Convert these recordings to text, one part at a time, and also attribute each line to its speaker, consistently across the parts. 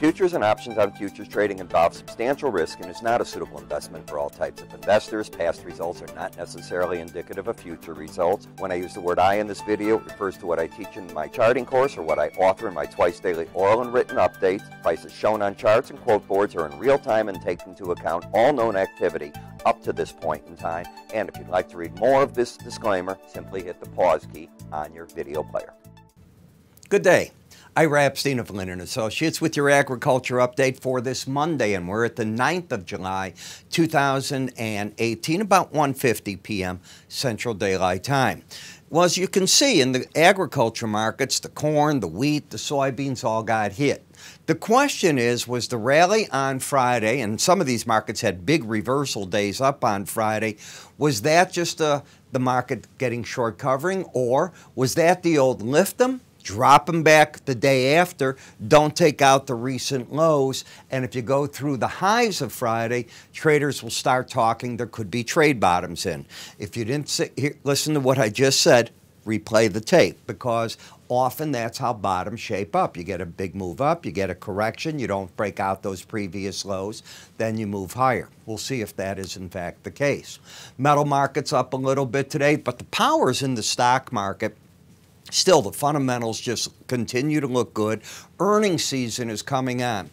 Speaker 1: Futures and options on futures trading involve substantial risk and is not a suitable investment for all types of investors. Past results are not necessarily indicative of future results. When I use the word I in this video, it refers to what I teach in my charting course or what I author in my twice daily oral and written updates. Prices shown on charts and quote boards are in real time and take into account all known activity up to this point in time. And if you'd like to read more of this disclaimer, simply hit the pause key on your video player.
Speaker 2: Good day. Ira Epstein of Linn Associates with your agriculture update for this Monday, and we're at the 9th of July, 2018, about 1:50 p.m. Central Daylight Time. Well, as you can see in the agriculture markets, the corn, the wheat, the soybeans all got hit. The question is, was the rally on Friday, and some of these markets had big reversal days up on Friday, was that just the market getting short covering, or was that the old lift them, drop them back the day after, don't take out the recent lows, and if you go through the highs of Friday, traders will start talking there could be trade bottoms in. If you didn't listen to what I just said, replay the tape, because often that's how bottoms shape up. You get a big move up, you get a correction, you don't break out those previous lows, then you move higher. We'll see if that is in fact the case. Metal market's up a little bit today, but the power's in the stock market. Still, the fundamentals just continue to look good. Earnings season is coming on.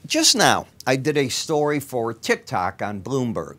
Speaker 2: Just now, I did a story for TikTok on Bloomberg.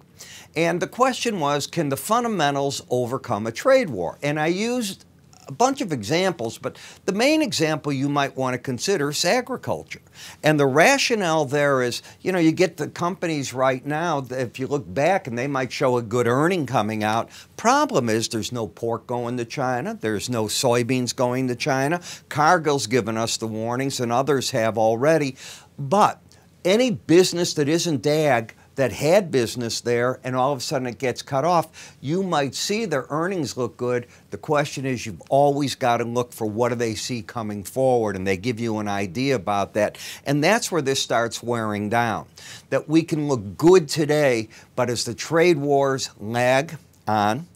Speaker 2: And the question was, can the fundamentals overcome a trade war? And I used a bunch of examples, but the main example you might want to consider is agriculture. And the rationale there is, you know, you get the companies right now, if you look back and they might show a good earning coming out. Problem is there's no pork going to China. There's no soybeans going to China. Cargill's given us the warnings and others have already. But any business that isn't ag, that had business there and all of a sudden it gets cut off, you might see their earnings look good. The question is, you've always got to look for what do they see coming forward, and they give you an idea about that. And that's where this starts wearing down. That we can look good today, but as the trade wars lag on,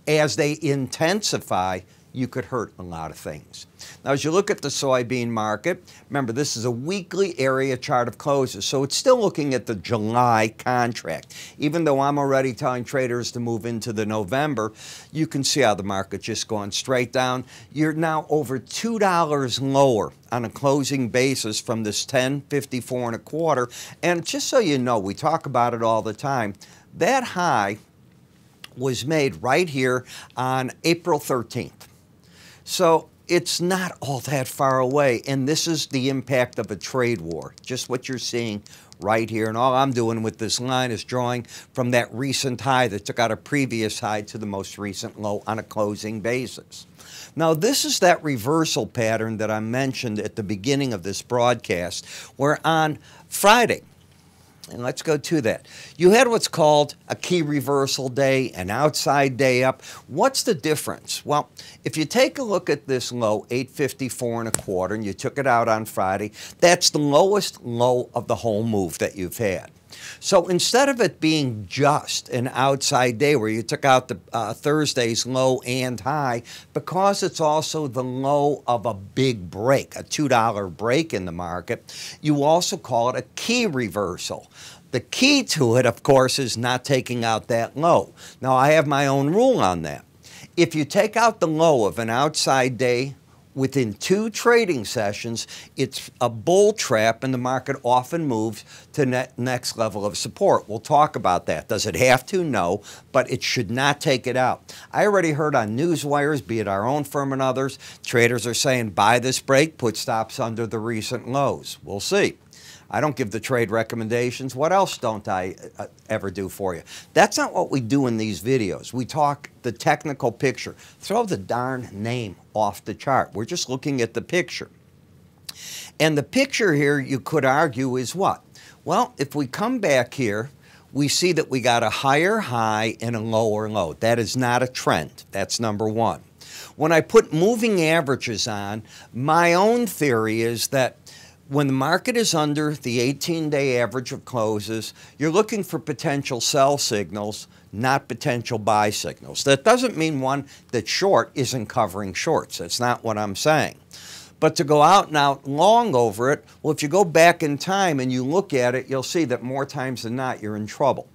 Speaker 2: as they intensify, you could hurt a lot of things. Now, as you look at the soybean market, remember this is a weekly area chart of closes, so it's still looking at the July contract. Even though I'm already telling traders to move into the November, you can see how the market's just going straight down. You're now over $2 lower on a closing basis from this 10.54 1/4. And just so you know, we talk about it all the time, that high was made right here on April 13th. So it's not all that far away, and this is the impact of a trade war, just what you're seeing right here. And all I'm doing with this line is drawing from that recent high that took out a previous high to the most recent low on a closing basis. Now, this is that reversal pattern that I mentioned at the beginning of this broadcast, where on Friday, and let's go to that, you had what's called a key reversal day, an outside day up. What's the difference? Well, if you take a look at this low, 8.54 1/4, and you took it out on Friday, that's the lowest low of the whole move that you've had. So instead of it being just an outside day where you took out the Thursday's low and high, because it's also the low of a big break, a $2 break in the market, you also call it a key reversal. The key to it, of course, is not taking out that low. Now, I have my own rule on that. If you take out the low of an outside day within 2 trading sessions, it's a bull trap, and the market often moves to next level of support. We'll talk about that. Does it have to? No, but it should not take it out. I already heard on news wires, be it our own firm and others, traders are saying buy this break, put stops under the recent lows. We'll see. I don't give the trade recommendations. What else don't I ever do for you? That's not what we do in these videos. We talk the technical picture. Throw the darn name off the chart. We're just looking at the picture. And the picture here, you could argue, is what? Well, if we come back here, we see that we got a higher high and a lower low. That is not a trend. That's number one. When I put moving averages on, my own theory is that when the market is under the 18-day average of closes, you're looking for potential sell signals, not potential buy signals. That doesn't mean one that short isn't covering shorts. That's not what I'm saying. But to go out and out long over it, well, if you go back in time and you look at it, you'll see that more times than not, you're in trouble.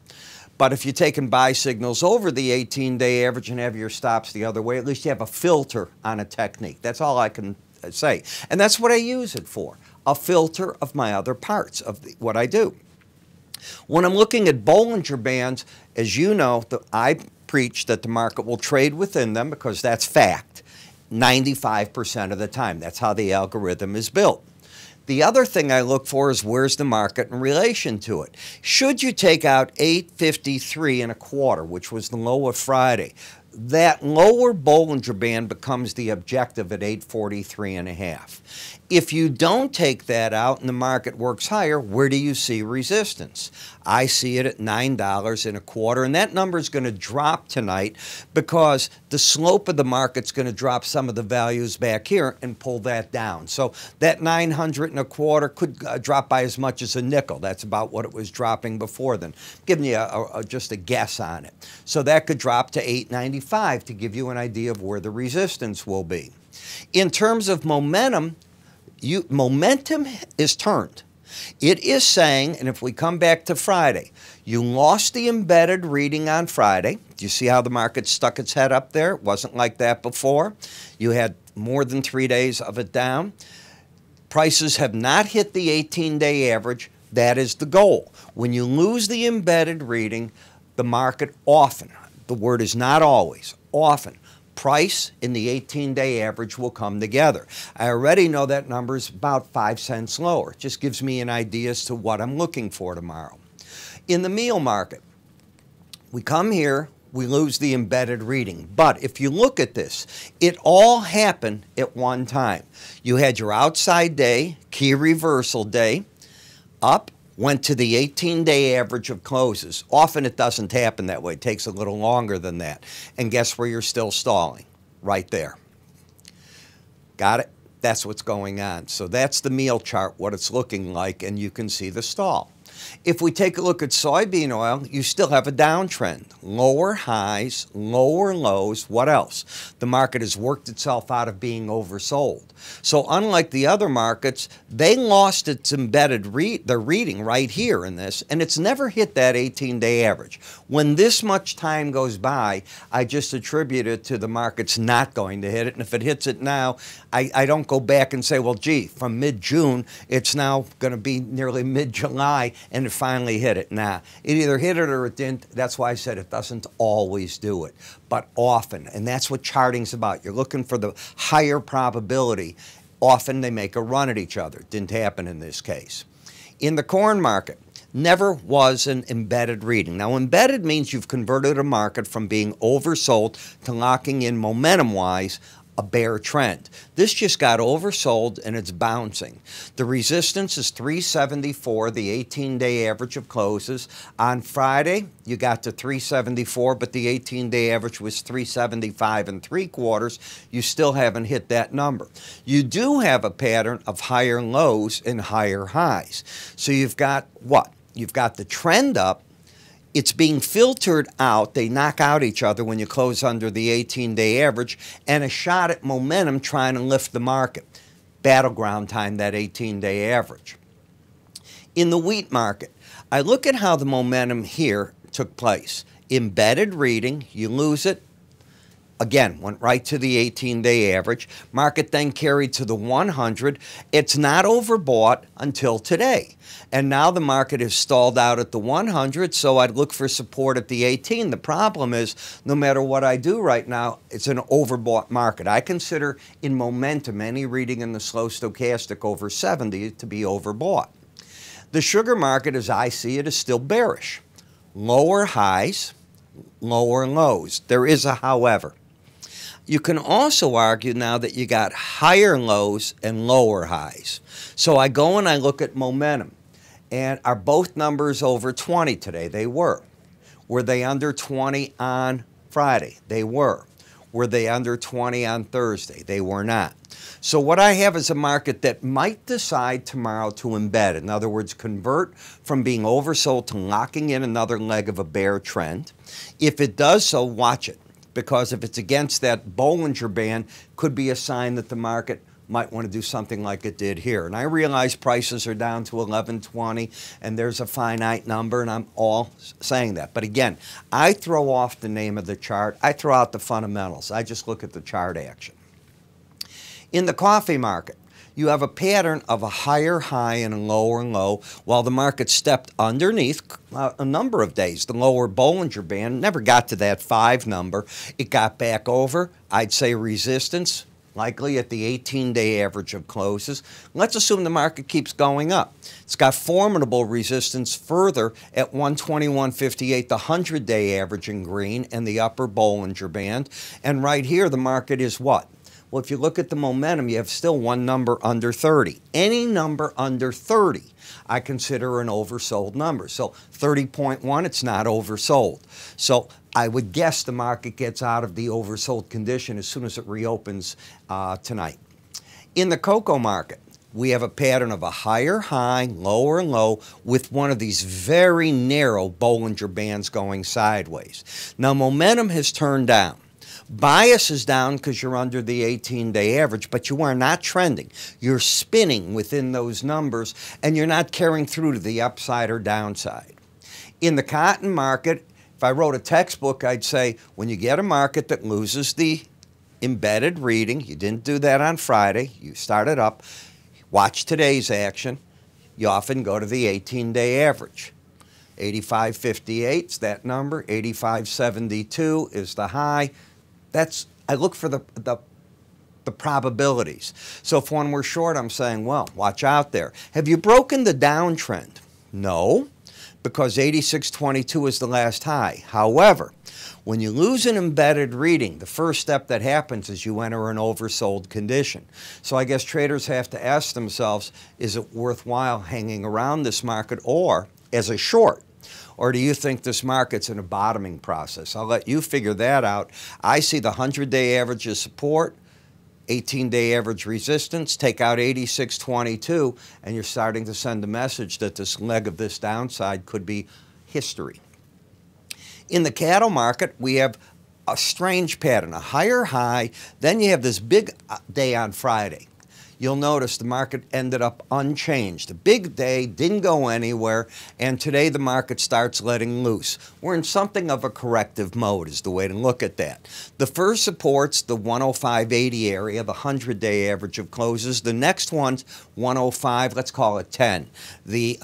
Speaker 2: But if you're taking buy signals over the 18-day average and have your stops the other way, at least you have a filter on a technique. That's all I can say. And that's what I use it for, a filter of my other parts of what I do. When I'm looking at Bollinger Bands, as you know, I preach that the market will trade within them because that's fact 95% of the time. That's how the algorithm is built. The other thing I look for is where's the market in relation to it. Should you take out 853.25, which was the low of Friday, that lower Bollinger Band becomes the objective at 843.5. If you don't take that out and the market works higher, where do you see resistance? I see it at $9.25, and that number is going to drop tonight because the slope of the market's going to drop some of the values back here and pull that down. So that 900.25 could drop by as much as a nickel. That's about what it was dropping before then. I'm giving you just a guess on it. So that could drop to 895 to give you an idea of where the resistance will be. In terms of momentum, momentum is turned. It is saying, and if we come back to Friday, you lost the embedded reading on Friday. Do you see how the market stuck its head up there? It wasn't like that before. You had more than 3 days of it down. Prices have not hit the 18-day average. That is the goal. When you lose the embedded reading, the market often, the word is not always, often, price in the 18-day average will come together. I already know that number is about 5 cents lower. It just gives me an idea as to what I'm looking for tomorrow. In the meal market, we come here, we lose the embedded reading. But if you look at this, it all happened at one time. You had your outside day, key reversal day, up, went to the 18-day average of closes. Often it doesn't happen that way. It takes a little longer than that. And guess where you're still stalling? Right there. Got it? That's what's going on. So that's the meal chart, what it's looking like, and you can see the stall. If we take a look at soybean oil, you still have a downtrend. Lower highs, lower lows, what else? The market has worked itself out of being oversold. So unlike the other markets, they lost its embedded the reading right here in this, and it's never hit that 18-day average. When this much time goes by, I just attribute it to the market's not going to hit it, and if it hits it now, I don't go back and say, well, gee, from mid-June, it's now going to be nearly mid-July, and it finally hit it. Nah, it either hit it or it didn't. That's why I said it doesn't always do it, but often. And that's what charting's about. You're looking for the higher probability. Often they make a run at each other. Didn't happen in this case. In the corn market, never was an embedded reading. Now, embedded means you've converted a market from being oversold to locking in momentum-wise a bear trend. This just got oversold and it's bouncing. The resistance is 374, the 18-day average of closes. On Friday, you got to 374, but the 18-day average was 375.75. You still haven't hit that number. You do have a pattern of higher lows and higher highs. So you've got what? You've got the trend up. It's being filtered out. They knock out each other when you close under the 18-day average, and a shot at momentum trying to lift the market. Battleground time, that 18-day average. In the wheat market, I look at how the momentum here took place. Embedded reading, you lose it. Again, went right to the 18-day average. Market then carried to the 100. It's not overbought until today. And now the market is stalled out at the 100, so I'd look for support at the 18. The problem is, no matter what I do right now, it's an overbought market. I consider in momentum any reading in the slow stochastic over 70 to be overbought. The sugar market, as I see it, is still bearish. Lower highs, lower lows. There is a however. You can also argue now that you got higher lows and lower highs. So I go and I look at momentum. And are both numbers over 20 today? They were. Were they under 20 on Friday? They were. Were they under 20 on Thursday? They were not. So what I have is a market that might decide tomorrow to embed. In other words, convert from being oversold to locking in another leg of a bear trend. If it does so, watch it. Because if it's against that Bollinger Band, could be a sign that the market might want to do something like it did here. And I realize prices are down to 1120 and there's a finite number, and I'm all saying that. But again, I throw off the name of the chart. I throw out the fundamentals. I just look at the chart action. In the coffee market, you have a pattern of a higher high and a lower low, while the market stepped underneath a number of days. The lower Bollinger Band never got to that 5 number. It got back over, I'd say, resistance, likely at the 18-day average of closes. Let's assume the market keeps going up. It's got formidable resistance further at 121.58, the 100-day average in green and the upper Bollinger Band. And right here, the market is what? Well, if you look at the momentum, you have still one number under 30. Any number under 30, I consider an oversold number. So 30.1, it's not oversold. So I would guess the market gets out of the oversold condition as soon as it reopens tonight. In the cocoa market, we have a pattern of a higher high, lower low, with one of these very narrow Bollinger Bands going sideways. Now, momentum has turned down. Bias is down because you're under the 18-day average, but you are not trending. You're spinning within those numbers, and you're not carrying through to the upside or downside. In the cotton market, if I wrote a textbook, I'd say when you get a market that loses the embedded reading, you didn't do that on Friday, you started up, watch today's action, you often go to the 18-day average. 85.58 is that number, 85.72 is the high. I look for the probabilities. So if one were short, I'm saying, well, watch out there. Have you broken the downtrend? No, because 86.22 is the last high. However, when you lose an embedded reading, the first step that happens is you enter an oversold condition. So I guess traders have to ask themselves, is it worthwhile hanging around this market or as a short? Or do you think this market's in a bottoming process? I'll let you figure that out. I see the 100-day average as support, 18-day average resistance, take out 86.22, and you're starting to send a message that this leg of this downside could be history. In the cattle market, we have a strange pattern, a higher high, then you have this big day on Friday. You'll notice the market ended up unchanged. A big day, didn't go anywhere, and today the market starts letting loose. We're in something of a corrective mode is the way to look at that. The first support's the 105.80 area, the 100-day average of closes. The next one's 105, let's call it 10. The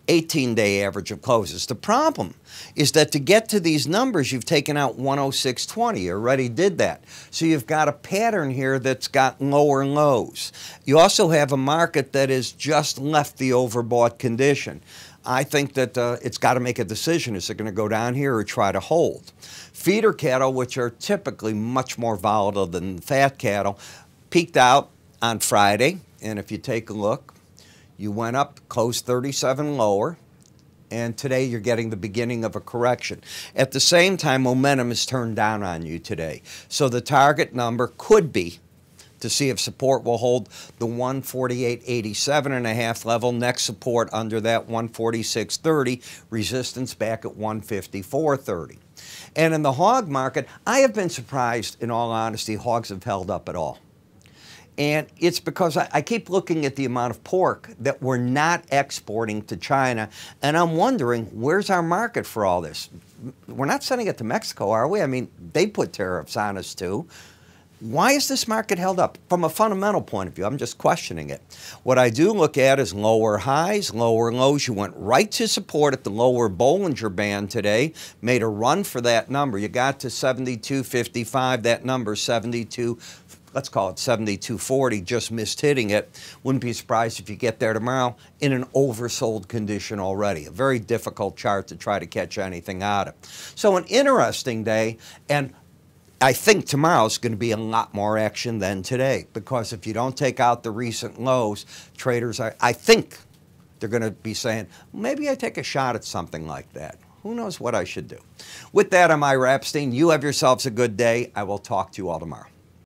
Speaker 2: 18-day average of closes. The problem is that to get to these numbers, you've taken out 106.20. You already did that. So you've got a pattern here that's got lower lows. You also have a market that has just left the overbought condition. I think that it's got to make a decision. Is it going to go down here or try to hold? Feeder cattle, which are typically much more volatile than fat cattle, peaked out on Friday. And if you take a look, you went up, closed 37 lower, and today you're getting the beginning of a correction. At the same time, momentum is turned down on you today. So the target number could be, to see if support will hold, the 148.87.5 level. Next support under that 146.30, resistance back at 154.30. And in the hog market, I have been surprised, in all honesty, hogs have held up at all. And it's because I keep looking at the amount of pork that we're not exporting to China, and I'm wondering, where's our market for all this? We're not sending it to Mexico, are we? I mean, they put tariffs on us too. Why is this market held up? From a fundamental point of view, I'm just questioning it. What I do look at is lower highs, lower lows. You went right to support at the lower Bollinger Band today, made a run for that number. You got to 72.55, that number 72. Let's call it 72.40, just missed hitting it. Wouldn't be surprised if you get there tomorrow in an oversold condition already. A very difficult chart to try to catch anything out of. So an interesting day, and I think tomorrow's going to be a lot more action than today, because if you don't take out the recent lows, traders, I think they're going to be saying, maybe I take a shot at something like that. Who knows what I should do? With that, I'm Ira Epstein. You have yourselves a good day. I will talk to you all tomorrow.